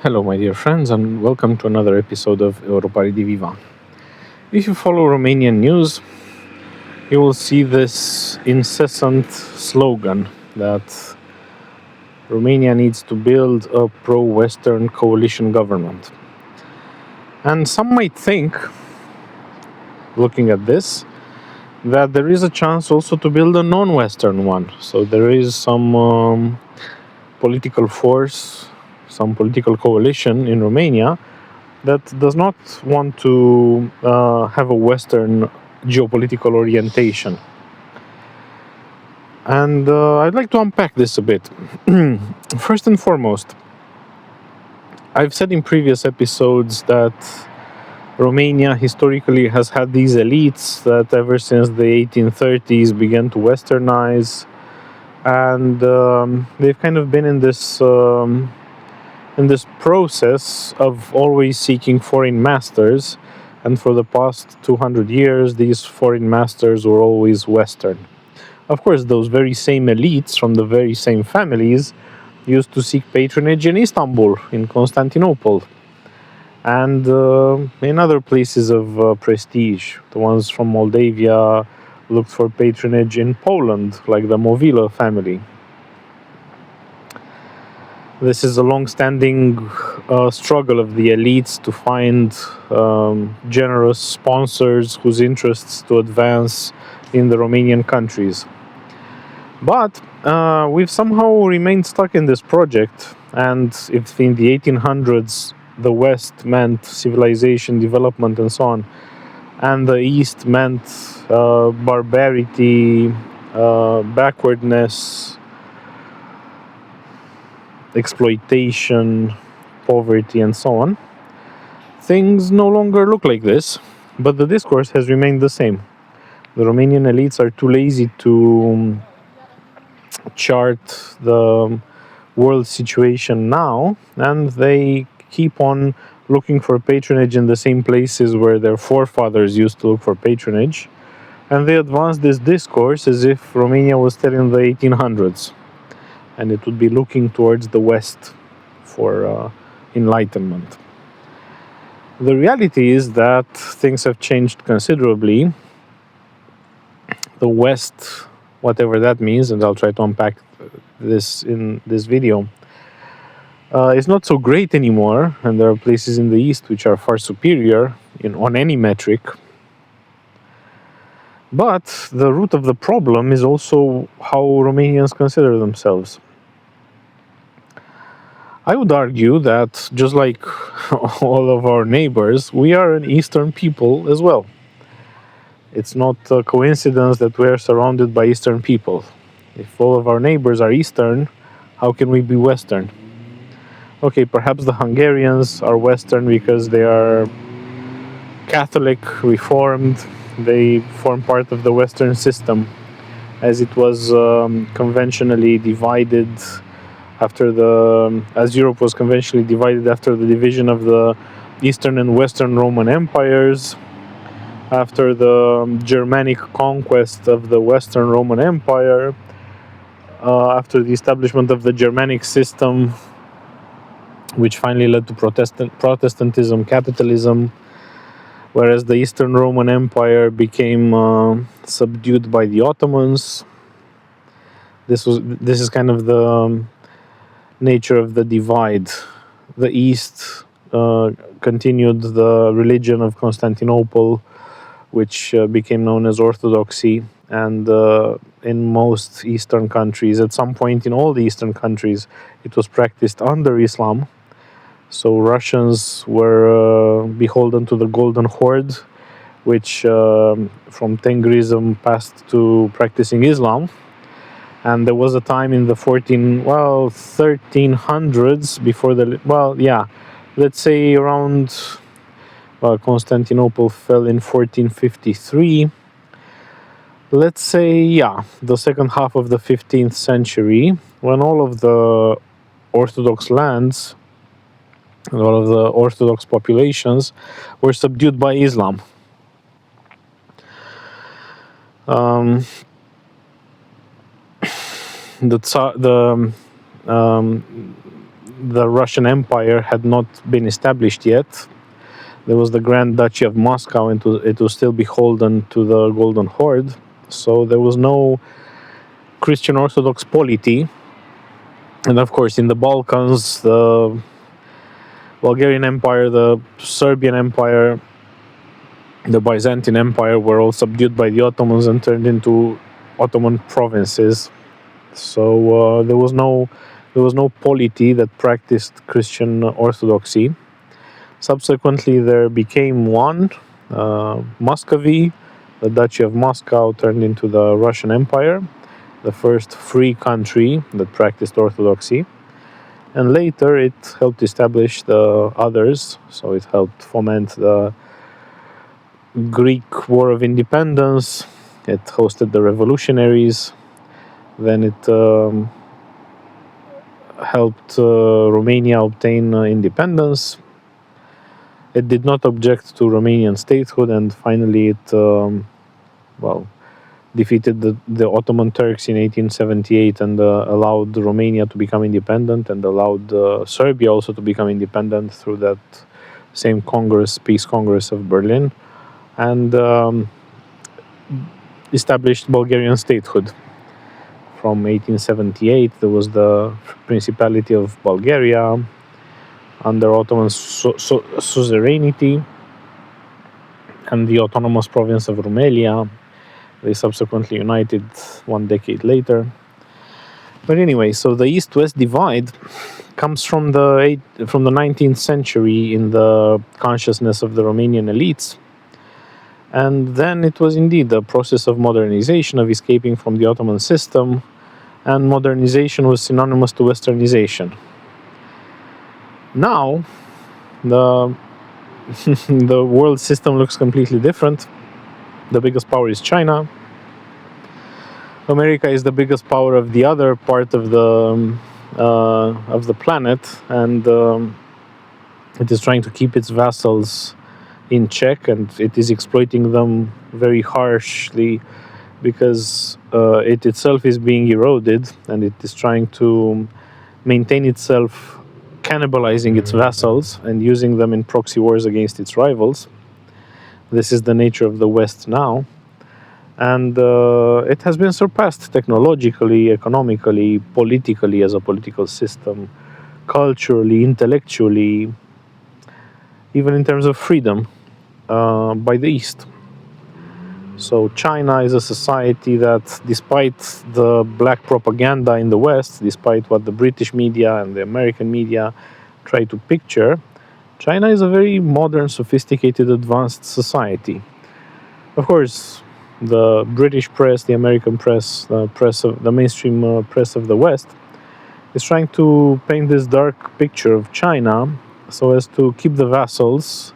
Hello, my dear friends, and welcome to another episode of Europa Rediviva. If you follow Romanian news, you will see this incessant slogan that Romania needs to build a pro Western coalition government. And some might think, looking at this, that there is a chance also to build a non Western one. So there is some political force, some political coalition in Romania that does not want to have a Western geopolitical orientation. And I'd like to unpack this a bit. First and foremost, I've said in previous episodes that Romania historically has had these elites that ever since the 1830s began to westernize, and they've kind of been in this process of always seeking foreign masters, and for the past 200 years, these foreign masters were always Western. Of course, those very same elites from the very same families used to seek patronage in Istanbul, in Constantinople, and in other places of prestige. The ones from Moldavia looked for patronage in Poland, like the Movila family. This is a long-standing struggle of the elites to find generous sponsors whose interests to advance in the Romanian countries. But we've somehow remained stuck in this project, and if in the 1800s the West meant civilization, development, and so on, and the East meant barbarity, backwardness, exploitation, poverty, and so on, things no longer look like this, but the discourse has remained the same. The Romanian elites are too lazy to chart the world situation now, and they keep on looking for patronage in the same places where their forefathers used to look for patronage, and they advance this discourse as if Romania was still in the 1800s. And it would be looking towards the West for enlightenment. The reality is that things have changed considerably. The West, whatever that means, and I'll try to unpack this in this video, is not so great anymore, and there are places in the East which are far superior on any metric. But the root of the problem is also how Romanians consider themselves. I would argue that, just like all of our neighbors, we are an Eastern people as well. It's not a coincidence that we are surrounded by Eastern people. If all of our neighbors are Eastern, how can we be Western? Okay, perhaps the Hungarians are Western because they are Catholic, Reformed. They form part of the Western system, as it was conventionally divided as Europe was conventionally divided after the division of the Eastern and Western Roman empires, after the Germanic conquest of the Western Roman Empire, after the establishment of the Germanic system, which finally led to Protestantism, capitalism, whereas the Eastern Roman Empire became subdued by the Ottomans. This is kind of the nature of the divide. The East continued the religion of Constantinople, which became known as Orthodoxy, and in most Eastern countries, at some point in all the Eastern countries, it was practiced under Islam. So Russians were beholden to the Golden Horde, which from Tengrism passed to practicing Islam. And there was a time in the 1300s before let's say around, Constantinople fell in 1453. Let's say, the second half of the 15th century, when all of the Orthodox lands and all of the Orthodox populations were subdued by Islam. the Russian Empire had not been established yet. There was the Grand Duchy of Moscow, and it was still beholden to the Golden Horde. So there was no Christian Orthodox polity. And of course, in the Balkans, the Bulgarian Empire, the Serbian Empire, the Byzantine Empire were all subdued by the Ottomans and turned into Ottoman provinces. So there was no polity that practiced Christian orthodoxy. Subsequently, there became one. Muscovy, the Duchy of Moscow, turned into the Russian Empire, the first free country that practiced orthodoxy. And later, it helped establish the others. So it helped foment the Greek War of Independence. It hosted the revolutionaries. Then it helped Romania obtain independence. It did not object to Romanian statehood, and finally it, defeated the Ottoman Turks in 1878 and allowed Romania to become independent, and allowed Serbia also to become independent through that same Congress, Peace Congress of Berlin, and established Bulgarian statehood. From 1878, there was the Principality of Bulgaria under Ottoman suzerainty, and the autonomous province of Rumelia. They subsequently united 1 decade later. But anyway, so the East-West divide comes from the 19th century in the consciousness of the Romanian elites. And then it was indeed a process of modernization, of escaping from the Ottoman system, and modernization was synonymous to westernization. Now, the the world system looks completely different. The biggest power is China. America is the biggest power of the other part of the planet, and it is trying to keep its vassals in check, and it is exploiting them very harshly because it itself is being eroded, and it is trying to maintain itself, cannibalizing its vassals and using them in proxy wars against its rivals. This is the nature of the West now, and it has been surpassed technologically, economically, politically as a political system, culturally, intellectually, even in terms of freedom, by the East. So China is a society that, despite the black propaganda in the West, despite what the British media and the American media try to picture, China is a very modern, sophisticated, advanced society. Of course, the British press, the American press, the mainstream press of the West is trying to paint this dark picture of China so as to keep the vassals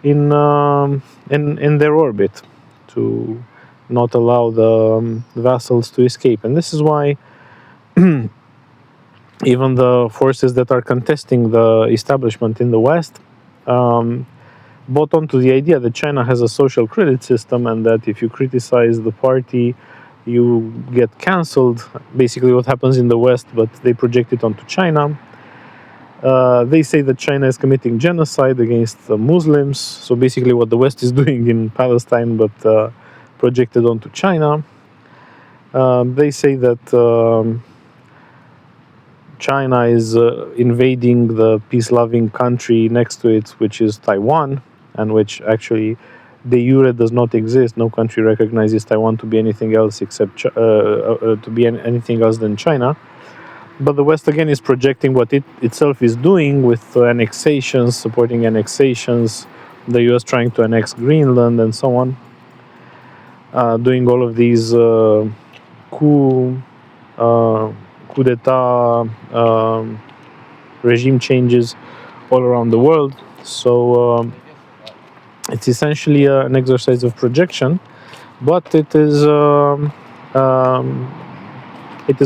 in their orbit, to not allow the vassals to escape. And this is why even the forces that are contesting the establishment in the West bought onto the idea that China has a social credit system, and that if you criticize the party, you get cancelled. Basically what happens in the West, but they project it onto China. They say that China is committing genocide against the Muslims. So basically what the West is doing in Palestine, but projected onto China. They say that China is invading the peace-loving country next to it, which is Taiwan, and which actually de jure does not exist. No country recognizes Taiwan to be anything else except anything else than China. But the West again is projecting what it itself is doing with annexations, supporting annexations, the US trying to annex Greenland and so on, doing all of these coup d'etat regime changes all around the world. So it's essentially an exercise of projection, but it is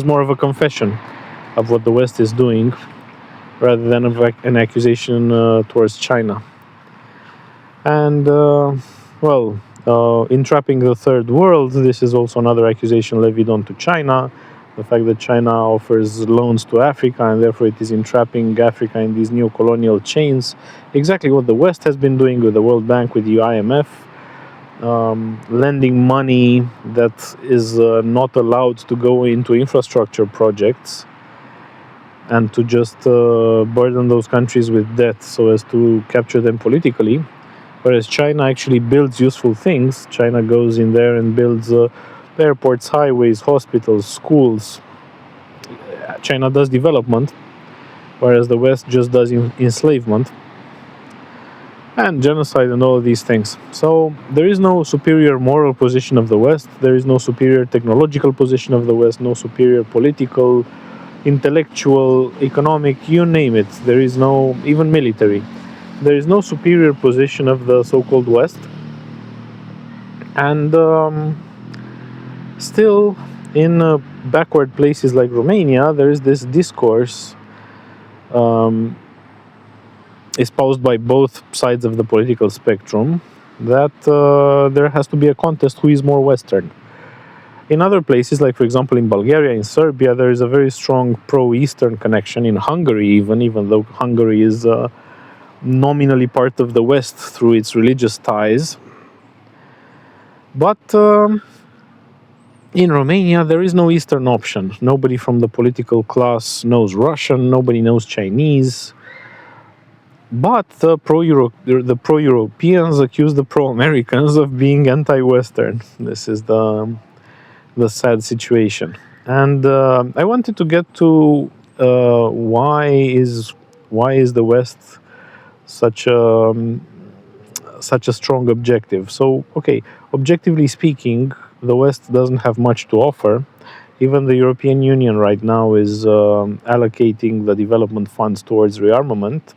more of a confession of what the West is doing, rather than an accusation towards China. And, entrapping the third world, this is also another accusation levied onto China, The fact that China offers loans to Africa and therefore it is entrapping Africa in these new colonial chains. Exactly what the West has been doing with the World Bank, with the IMF, lending money that is not allowed to go into infrastructure projects and to just burden those countries with debt so as to capture them politically. Whereas China actually builds useful things. China goes in there and builds airports, highways, hospitals, schools. China does development, whereas the West just does enslavement and genocide and all of these things. So there is no superior moral position of the West. There is no superior technological position of the West, no superior political, intellectual, economic, you name it. There is no, even military. There is no superior position of the so-called West. And still, in backward places like Romania, there is this discourse espoused by both sides of the political spectrum that there has to be a contest who is more Western. In other places, like for example in Bulgaria, in Serbia, there is a very strong pro-Eastern connection. In Hungary, even though Hungary is nominally part of the West through its religious ties. But in Romania, there is no Eastern option. Nobody from the political class knows Russian, nobody knows Chinese. But the pro-Europeans accuse the pro-Americans of being anti-Western. This is the sad situation. And I wanted to get to why is the West such a strong objective. So, okay, objectively speaking, the West doesn't have much to offer. Even the European Union right now is allocating the development funds towards rearmament.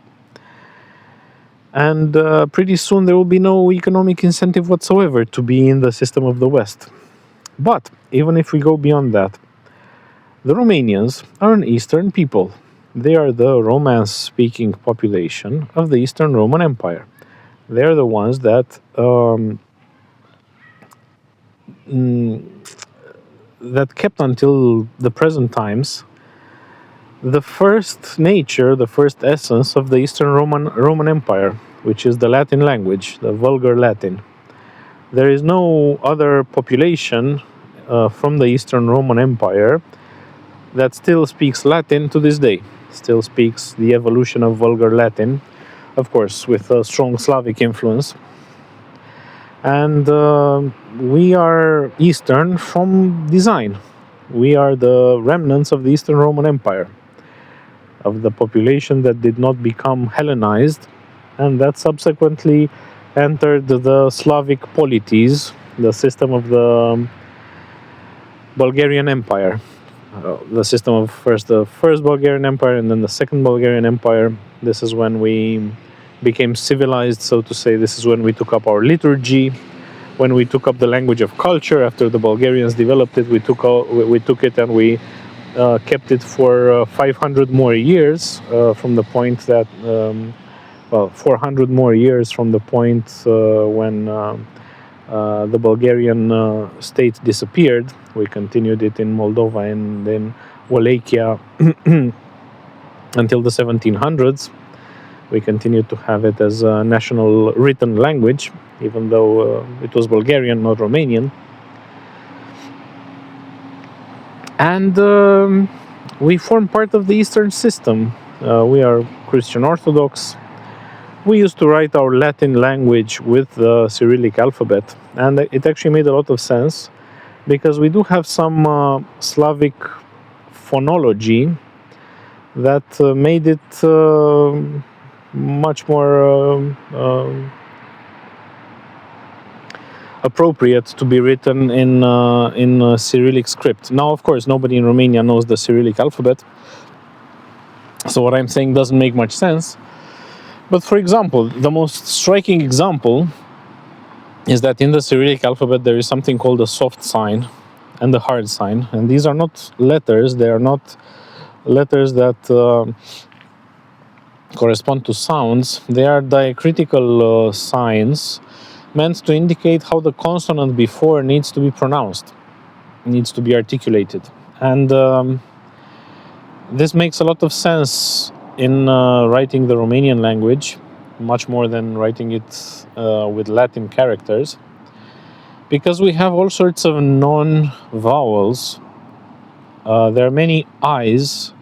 And pretty soon there will be no economic incentive whatsoever to be in the system of the West. But even if we go beyond that, the Romanians are an Eastern people. They are the Romance-speaking population of the Eastern Roman Empire. They are the ones that that kept until the present times the first nature, the first essence of the Eastern Roman Empire, which is the Latin language, the vulgar Latin. There is no other population from the Eastern Roman Empire that still speaks Latin to this day, still speaks the evolution of vulgar Latin, of course, with a strong Slavic influence. And we are Eastern from design. We are the remnants of the Eastern Roman Empire, of the population that did not become Hellenized and that subsequently entered the Slavic polities, the system of the Bulgarian Empire. The system of the first Bulgarian Empire and then the second Bulgarian Empire. This is when we became civilized, so to say. This is when we took up our liturgy, when we took up the language of culture. After the Bulgarians developed it, we took it and we kept it for 500 more years from the point that, 400 more years from the point when the Bulgarian state disappeared. We continued it in Moldova and then Wallachia until the 1700s. We continued to have it as a national written language, even though it was Bulgarian, not Romanian. And we form part of the Eastern system. We are Christian Orthodox. We used to write our Latin language with the Cyrillic alphabet, and it actually made a lot of sense because we do have some Slavic phonology that made it much more appropriate to be written in Cyrillic script. Now, of course, nobody in Romania knows the Cyrillic alphabet, so what I'm saying doesn't make much sense. But for example, the most striking example is that in the Cyrillic alphabet there is something called a soft sign and the hard sign, and these are not letters. They are not letters that correspond to sounds. They are diacritical signs meant to indicate how the consonant before needs to be pronounced, needs to be articulated. And this makes a lot of sense in writing the Romanian language, much more than writing it with Latin characters, because we have all sorts of non-vowels. There are many I's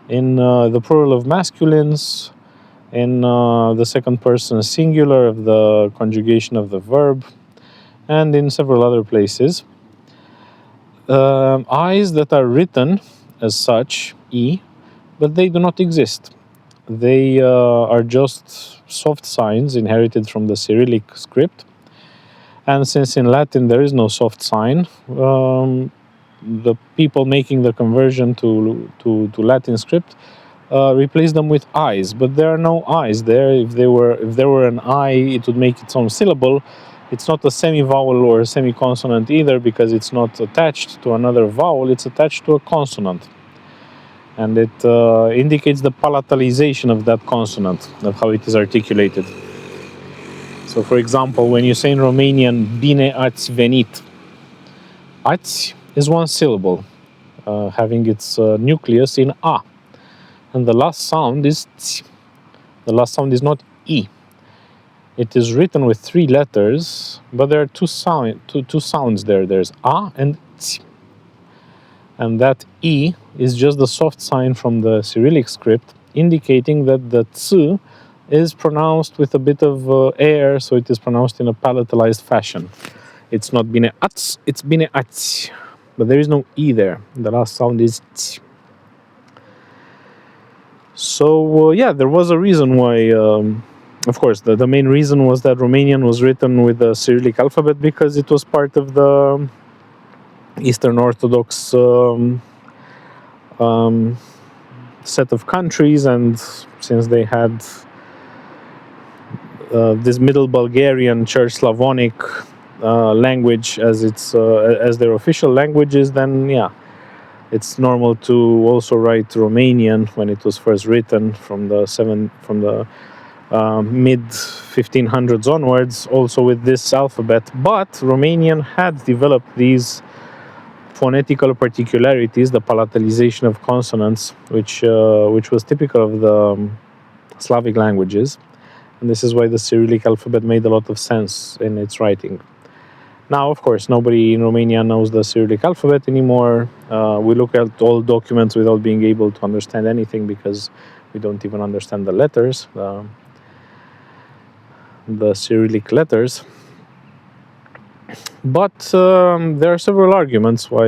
in the plural of masculines, in the second person singular of the conjugation of the verb, and in several other places. I's that are written as such, E, but they do not exist. They are just soft signs inherited from the Cyrillic script. And since in Latin there is no soft sign, the people making the conversion to Latin script replace them with I's, but there are no I's there. If there were an I, it would make its own syllable. It's not a semi-vowel or a semi-consonant either, because it's not attached to another vowel, it's attached to a consonant. And it indicates the palatalization of that consonant, of how it is articulated. So, for example, when you say in Romanian, bine ați venit, ați is one syllable, having its nucleus in a. And the last sound is ți. The last sound is not e. It is written with 3 letters, but there are two sounds there. There's a and ți. And that e is just the soft sign from the Cyrillic script, indicating that the ц is pronounced with a bit of air, so it is pronounced in a palatalized fashion. It's not bine ați, it's bine ați. But there is no e there. The last sound is ți. So, yeah, there was a reason why, of course, the main reason was that Romanian was written with the Cyrillic alphabet because it was part of the Eastern Orthodox set of countries, and since they had this Middle Bulgarian Church Slavonic language as as their official languages, then yeah, it's normal to also write Romanian when it was first written from the mid 1500s onwards, also with this alphabet. But Romanian had developed these phonetical particularities, the palatalization of consonants, which was typical of the Slavic languages, and this is why the Cyrillic alphabet made a lot of sense in its writing. Now, of course, nobody in Romania knows the Cyrillic alphabet anymore. We look at all documents without being able to understand anything because we don't even understand the letters, the Cyrillic letters. But there are several arguments why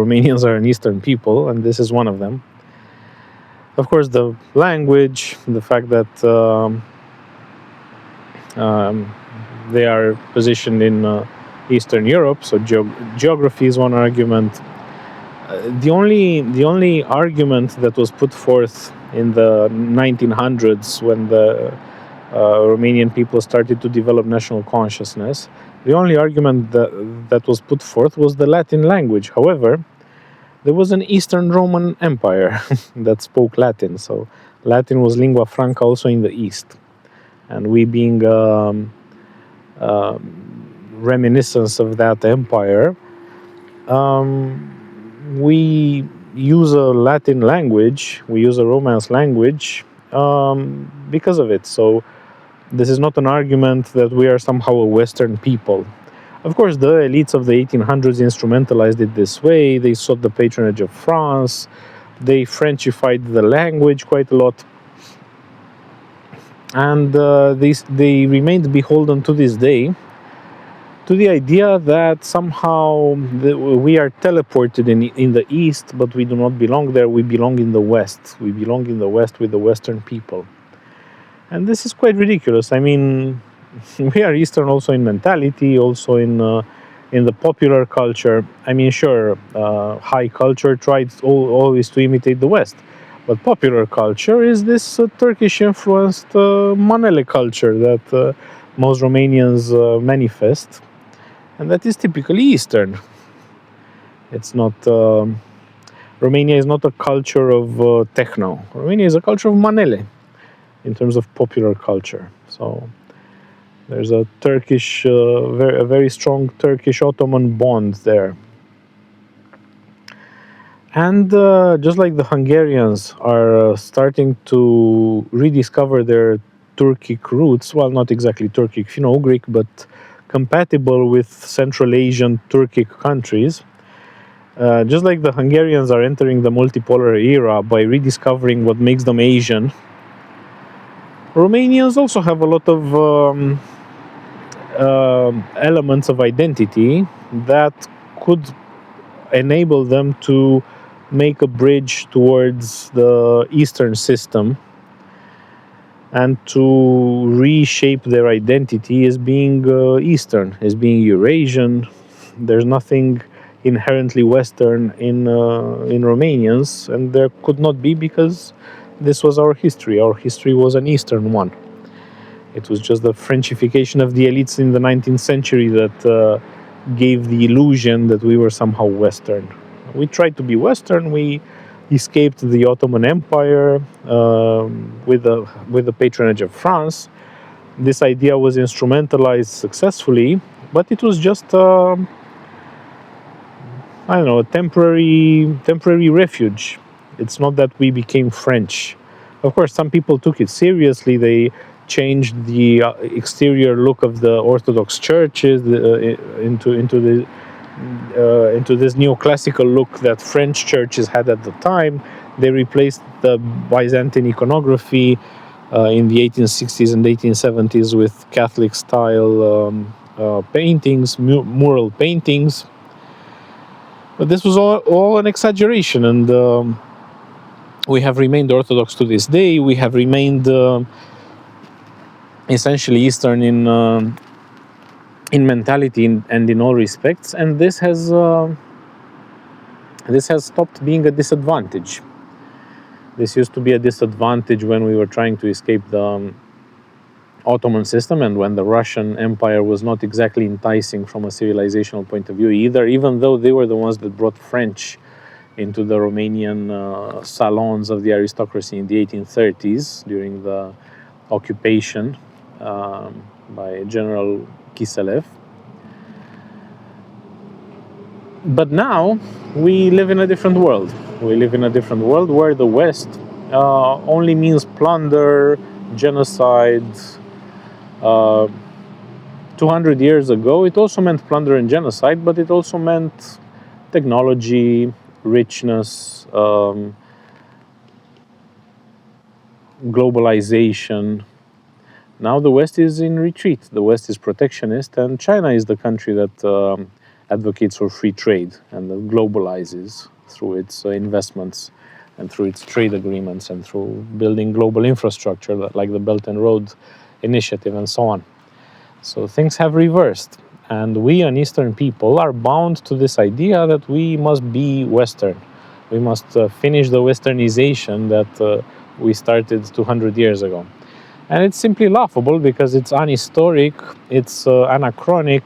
Romanians are an Eastern people, and this is one of them. Of course, the language, the fact that they are positioned in Eastern Europe, so geography is one argument. The only argument that was put forth in the 1900s when the Romanian people started to develop national consciousness, the only argument that was put forth was the Latin language. However, there was an Eastern Roman Empire that spoke Latin, so Latin was lingua franca also in the East. And we being reminiscence of that empire, we use a Latin language, we use a Romance language because of it. So this is not an argument that we are somehow a Western people. Of course, the elites of the 1800s instrumentalized it this way. They sought the patronage of France. They Frenchified the language quite a lot. And they remained beholden to this day to the idea that somehow we are teleported in the East, but we do not belong there. We belong in the West. We belong in the West with the Western people. And this is quite ridiculous. I mean, we are Eastern also in mentality, also in the popular culture. I mean, sure, high culture tried always to imitate the West. But popular culture is this Turkish-influenced Manele culture that most Romanians manifest. And that is typically Eastern. It's not... Romania is not a culture of techno. Romania is a culture of Manele in terms of popular culture. So there's a Turkish, a very strong Turkish-Ottoman bond there. And just like the Hungarians are starting to rediscover their Turkic roots, well, not exactly Turkic, Finno-Ugric, but compatible with Central Asian Turkic countries. Just like the Hungarians are entering the multipolar era by rediscovering what makes them Asian, Romanians also have a lot of elements of identity that could enable them to make a bridge towards the Eastern system and to reshape their identity as being Eastern, as being Eurasian. There's nothing inherently Western in Romanians, and there could not be because this was our history. Our history was an Eastern one. It was just the Frenchification of the elites in the 19th century that gave the illusion that we were somehow Western. We tried to be Western. We escaped the Ottoman Empire with the patronage of France. This idea was instrumentalized successfully, but it was just I don't know, a temporary refuge. It's not that we became French. Of course, some people took it seriously. They changed the exterior look of the Orthodox churches into this neoclassical look that French churches had at the time. They replaced the Byzantine iconography in the 1860s and 1870s with Catholic style paintings, mural paintings. But this was all an exaggeration, and we have remained Orthodox to this day. We have remained essentially Eastern in mentality and in all respects, and this has stopped being a disadvantage. This used to be a disadvantage when we were trying to escape the Ottoman system and when the Russian Empire was not exactly enticing from a civilizational point of view either, even though they were the ones that brought French into the Romanian salons of the aristocracy in the 1830s during the occupation by General Kiselev. But now we live in a different world. We live in a different world where the West only means plunder, genocide. 200 years ago, it also meant plunder and genocide, but it also meant technology, richness, globalization. Now the West is in retreat. The West is protectionist, and China is the country that advocates for free trade and that globalizes through its investments and through its trade agreements and through building global infrastructure like the Belt and Road Initiative and so on. So things have reversed, and we, an Eastern people, are bound to this idea that we must be Western. We must finish the Westernization that we started 200 years ago. And it's simply laughable because it's unhistoric, it's anachronic,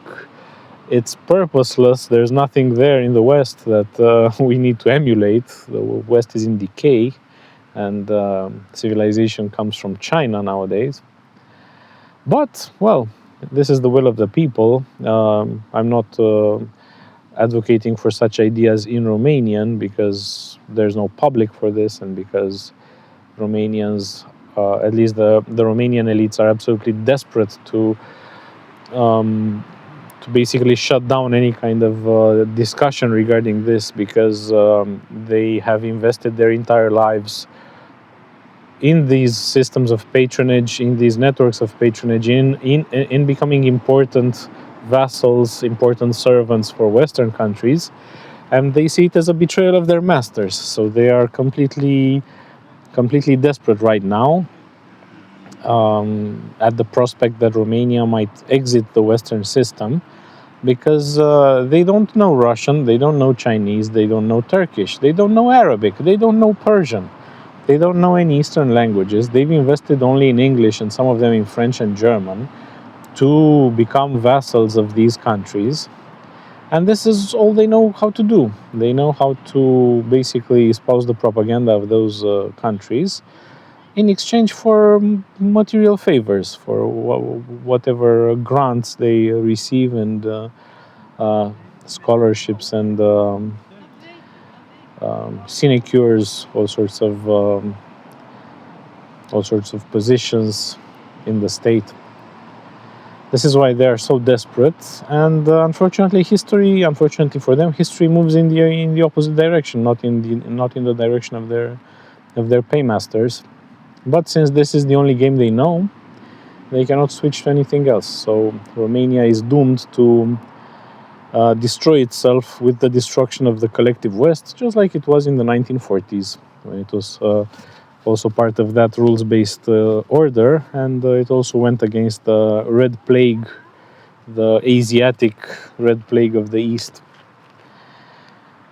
it's purposeless. There's nothing there in the West that we need to emulate. The West is in decay, and civilization comes from China nowadays. But, well, this is the will of the people. I'm not advocating for such ideas in Romanian because there's no public for this, and because Romanians, at least the Romanian elites, are absolutely desperate to basically shut down any kind of discussion regarding this, because they have invested their entire lives in these systems of patronage, in these networks of patronage, in becoming important vassals, important servants for Western countries, and they see it as a betrayal of their masters. So they are completely desperate right now at the prospect that Romania might exit the Western system, because they don't know Russian, they don't know Chinese, they don't know Turkish, they don't know Arabic, they don't know Persian. They don't know any Eastern languages. They've invested only in English and some of them in French and German to become vassals of these countries. And this is all they know how to do. They know how to basically espouse the propaganda of those countries in exchange for material favors, for whatever grants they receive and scholarships and sinecures, all sorts of positions in the state. This is why they are so desperate, and unfortunately for them, history moves in the opposite direction, not in the direction of their paymasters. But since this is the only game they know, they cannot switch to anything else. So Romania is doomed to destroy itself with the destruction of the collective West, just like it was in the 1940s, when it was also part of that rules-based order, and it also went against the Red Plague, the Asiatic Red Plague of the East.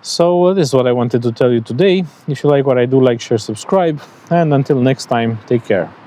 So this is what I wanted to tell you today. If you like what I do, like, share, subscribe, and until next time, take care.